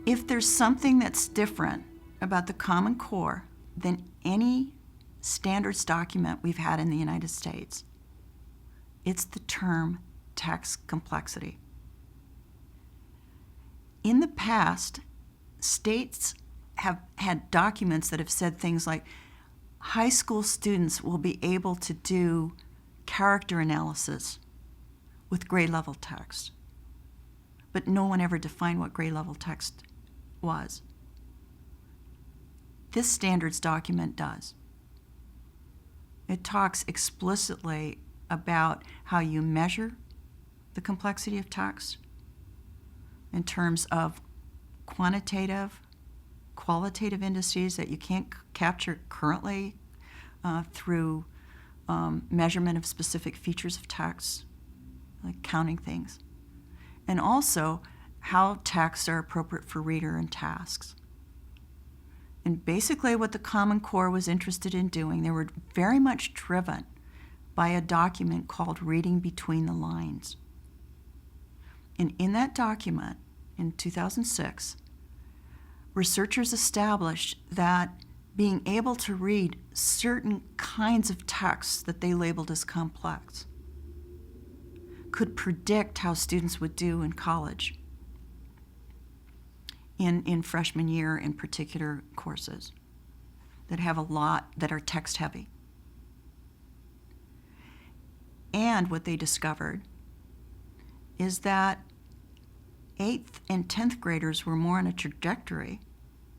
If there's something that's different about the Common Core than any standards document we've had in the United States, it's the term text complexity. In the past, states have had documents that have said things like high school students will be able to do character analysis with grade level text. But no one ever defined what grade level text was. This standards document does. It talks explicitly about how you measure the complexity of text in terms of quantitative, qualitative indices that you can't capture currently through measurement of specific features of text, like counting things. And also how texts are appropriate for reader and tasks. And basically what the Common Core was interested in doing, they were very much driven by a document called Reading Between the Lines. And in that document, in 2006, researchers established that being able to read certain kinds of texts that they labeled as complex could predict how students would do in college, in freshman year in particular courses that have a lot that are text heavy. And what they discovered is that 8th and 10th graders were more on a trajectory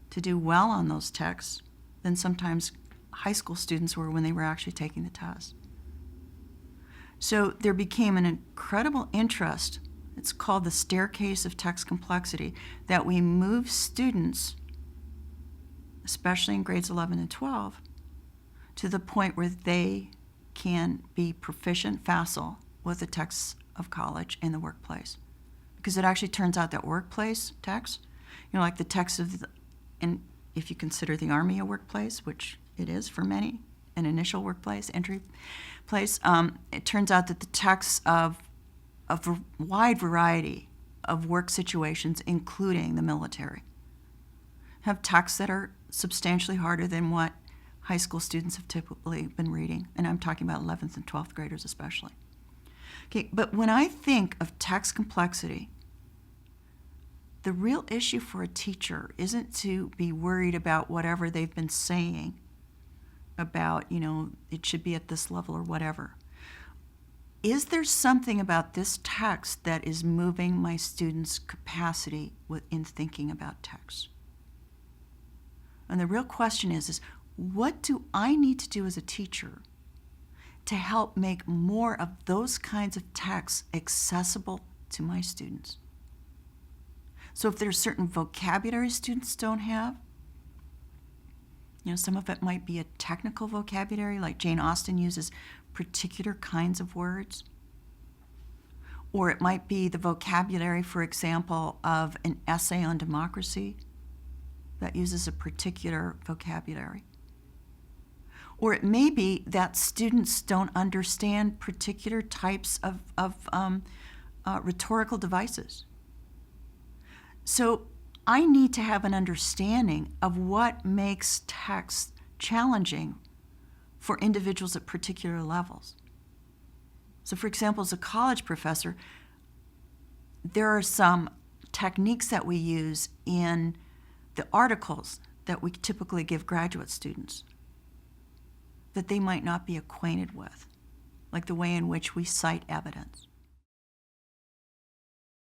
to do well on those texts than sometimes high school students were when they were actually taking the test. So there became an incredible interest, it's called the staircase of text complexity, that we move students, especially in grades 11 and 12, to the point where they can be proficient, facile with the texts of college and the workplace. Because it actually turns out that workplace text, like the text of, and if you consider the Army a workplace, which it is for many, an initial workplace, entry place, it turns out that the texts of a wide variety of work situations, including the military, have texts that are substantially harder than what high school students have typically been reading, and I'm talking about 11th and 12th graders especially. Okay, but when I think of text complexity, the real issue for a teacher isn't to be worried about whatever they've been saying about, it should be at this level or whatever. Is there something about this text that is moving my students' capacity in thinking about text? And the real question is what do I need to do as a teacher to help make more of those kinds of texts accessible to my students? So if there's certain vocabulary students don't have, some of it might be a technical vocabulary, like Jane Austen uses particular kinds of words. Or it might be the vocabulary, for example, of an essay on democracy that uses a particular vocabulary. Or it may be that students don't understand particular types of rhetorical devices. So I need to have an understanding of what makes text challenging for individuals at particular levels. So for example, as a college professor, there are some techniques that we use in the articles that we typically give graduate students that they might not be acquainted with, like the way in which we cite evidence.